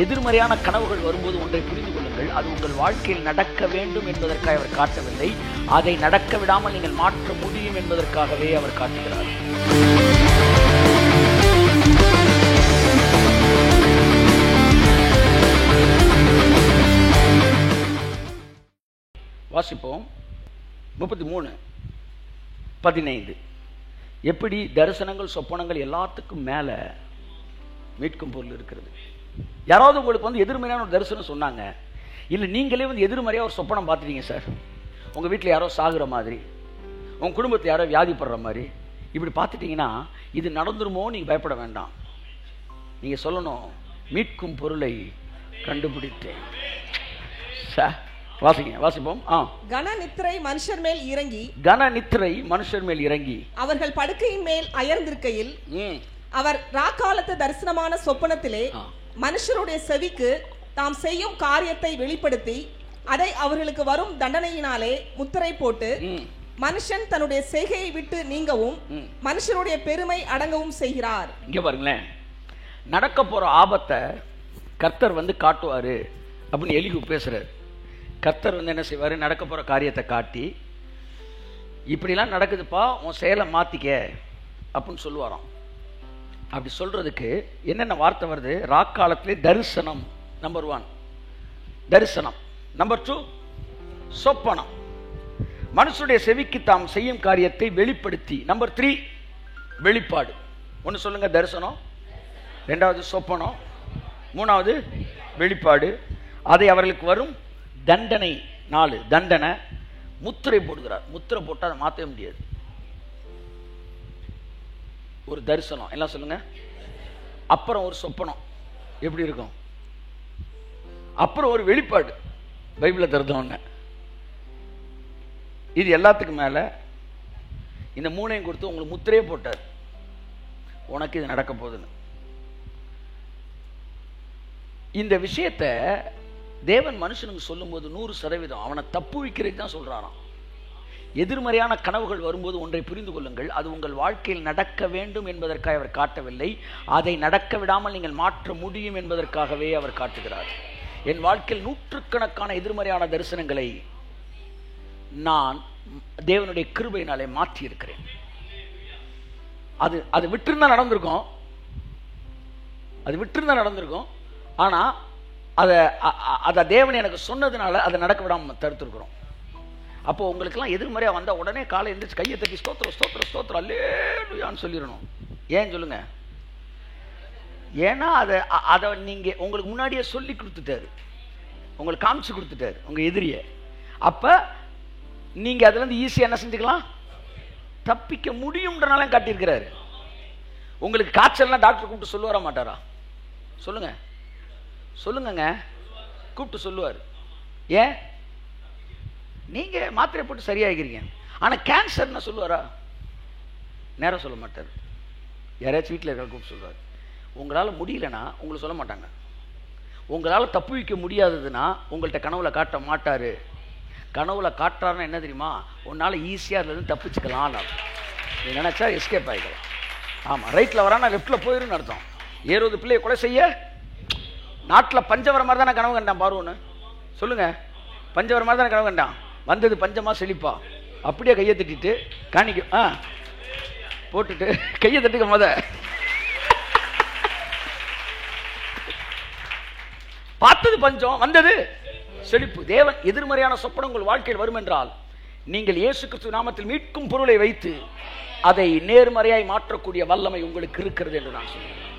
எதிர்மறையான கனவுகள் வரும்போது ஒன்றை புரிந்து கொள்ளுங்கள், அது உங்கள் வாழ்க்கையில் நடக்க வேண்டும் என்பதற்காக அவர் காட்டவில்லை, அதை நடக்க விடாமல் நீங்கள் மாற்ற முடியும் என்பதற்காகவே அவர் காட்டுகிறார். வாசிப்போம். 33:15. எப்படி தரிசனங்கள் சொப்பனங்கள் எல்லாத்துக்கும் மேல மீட்கும் பொருள் இருக்கிறது. யாராவது உங்களுக்கு எதிர்மறையான ஒரு தரிசனம் சொன்னாங்க, இல்லை நீங்களே எதிர்மறையாக ஒரு சொப்பனம் பார்த்துட்டீங்க சார், உங்கள் வீட்டில் யாரோ சாகுற மாதிரி, உங்கள் குடும்பத்தில் யாரோ வியாதிப்படுற மாதிரி இப்படி பார்த்துட்டீங்கன்னா இது நடந்துருமோ நீங்கள் பயப்பட வேண்டாம். நீங்கள் சொல்லணும், மீட்கும் பொருளை கண்டுபிடித்தேன். வாசிப்போம். கனநித்திரை மனுஷர் மேல் இறங்கி, கனநித்திரை மனுஷர் மேல் இறங்கி அவர்கள் படுக்கையின் மேல் அயர்ந்திருக்கையில் அவர் ராக்காலத்து தரிசனமான சொப்பனத்திலே மனுஷருடைய செவிக்கு தாம் செய்யும் காரியத்தை வெளிப்படுத்தி அதை அவர்களுக்கு வரும் தண்டனையினாலே முத்திரை போட்டு மனுஷன் தன்னுடைய செய்கையை விட்டு நீங்கவும் மனுஷருடைய பெருமை அடங்கவும் செய்கிறார். இங்க பாருங்களேன், நடக்க போற ஆபத்தை கர்த்தர் காட்டுவாரு அப்படின்னு எலிகு பேசுறாரு. கர்த்தர் என்ன செய்வாரு, நடக்க போற காரியத்தை காட்டி இப்படிலாம் நடக்குதுப்பா, உன் செயலை மாத்திக்க அப்படின்னு சொல்லுவாராம். அப்படி சொல்றதுக்கு என்னென்ன வார்த்தை வருது? ராக்காலத்திலே தரிசனம் நம்பர் 1, தரிசனம் நம்பர் 2 சொப்பனம். மனுஷனுடைய செவிக்கு தாம் செய்யும் காரியத்தை வெளிப்படுத்தி நம்பர் 3 வெளிப்பாடு. ஒன்று சொல்லுங்க, தரிசனம், 2வது சொப்பனம், 3வது வெளிப்பாடு. அதை அவர்களுக்கு வரும் தண்டனை 4 தண்டனை, முத்திரை போடுகிறார். முத்திரை போட்டால் அதை மாற்றவே முடியாது. ஒரு தரிசனம் எல்லாம் சொல்லுங்க, அப்புறம் ஒரு சொப்பனம் எப்படி இருக்கும், அப்புறம் ஒரு வெளிப்பாடு பைபிளை திறந்தோன்னு. இது எல்லாத்துக்கும் மேல இந்த 3ஐயும் கொடுத்து உங்களுக்கு முத்திரையே போட்டார், உனக்கு இது நடக்க போகுதுன்னு. இந்த விஷயத்தை தேவன் மனுஷனுக்கு சொல்லும் போது 100% அவனை தப்பு வைக்கிறது தான் சொல்றாராம். எதிர்மறையான கனவுகள் வரும்போது ஒன்றை புரிந்து கொள்ளுங்கள், அது உங்கள் வாழ்க்கையில் நடக்க வேண்டும் என்பதற்காக அவர் காட்டவில்லை, அதை நடக்க விடாமல் நீங்கள் மாற்ற முடியும் என்பதற்காகவே அவர் காட்டுகிறார். என் வாழ்க்கையில் நூற்றுக்கணக்கான எதிர்மறையான தரிசனங்களை நான் தேவனுடைய கிருபையினாலே மாற்றி இருக்கிறேன். அது விட்டிருந்தா நடந்திருக்கும், அது விட்டிருந்தா நடந்திருக்கும். ஆனா அதை தேவன் எனக்கு சொன்னதுனால அதை நடக்க விடாம தடுத்துருக்கிறோம். அப்போ உங்களுக்கெல்லாம் எதிர்மறையா வந்தா உடனே காலை எந்திரிச்சு கையை தட்டி ஸ்தோத்திரம் ஸ்தோத்திரம் ஸ்தோத்திரம் அல்லேலூயான்னு சொல்லிடணும். ஏன் சொல்லுங்க? ஏன்னா அதை நீங்க உங்களுக்கு முன்னாடியே சொல்லி கொடுத்துட்டாரு, உங்களுக்கு காமிச்சு கொடுத்துட்டாரு உங்க எதிரிய. அப்ப நீங்க அதுல இருந்து ஈஸியா என்ன செஞ்சுக்கலாம், தப்பிக்க முடியும்ன்றனால காட்டியிருக்கிறாரு. உங்களுக்கு காய்ச்சல்னா டாக்டர் கூப்பிட்டு சொல்லுவார மாட்டாரா? சொல்லுங்க சொல்லுங்க, கூப்பிட்டு சொல்லுவார். ஏன்? நீங்க மாத்திரை போட்டு சரியாகிறீங்க. ஆனா கேன்சர்னா சொல்லுவாரா? நேரம் சொல்ல மாட்டார். யாராச்சும் வீட்டில் இருக்க கூப்பிட்டு சொல்லுவார். உங்களால் முடியலன்னா உங்களுக்கு சொல்ல மாட்டாங்க. உங்களால் தப்பு வைக்க முடியாததுன்னா உங்கள்கிட்ட கனவுல காட்ட மாட்டாரு. கனவுல காட்டுறாருன்னா என்ன தெரியுமா, உன்னால ஈஸியாக அதுலேருந்து தப்பிச்சுக்கலாம். நீ நினைச்சா எஸ்கேப் ஆகிக்கலாம். ஆமாம், ரைட்டில் வரானா லெஃப்டில் போயிருன்னு அர்த்தம். 70 பிள்ளையை கொலை செய்ய நாட்டில் பஞ்சவர மாதிரி தானே கனவு கண்டான் பாருன்னு சொல்லுங்க. பஞ்சவர மாதிரி தானே கனவு கண்டான். வந்தது பஞ்சமா செழிப்பா. அப்படியே கையை தட்டிட்டு காணிக்க போட்டுட்டு கையை தட்டுக்க முத பார்த்தது பஞ்சம், வந்தது செழிப்பு. தேவன் எதிர்மறையான சொப்பனங்கள் வாழ்க்கையில் வரும் என்றால் நீங்கள் இயேசு கிறிஸ்து நாமத்தில் மீட்கும் பொருளை வைத்து அதை நேர்மறையாய் மாற்றக்கூடிய வல்லமை உங்களுக்கு இருக்கிறது என்று நான் சொல்கிறேன்.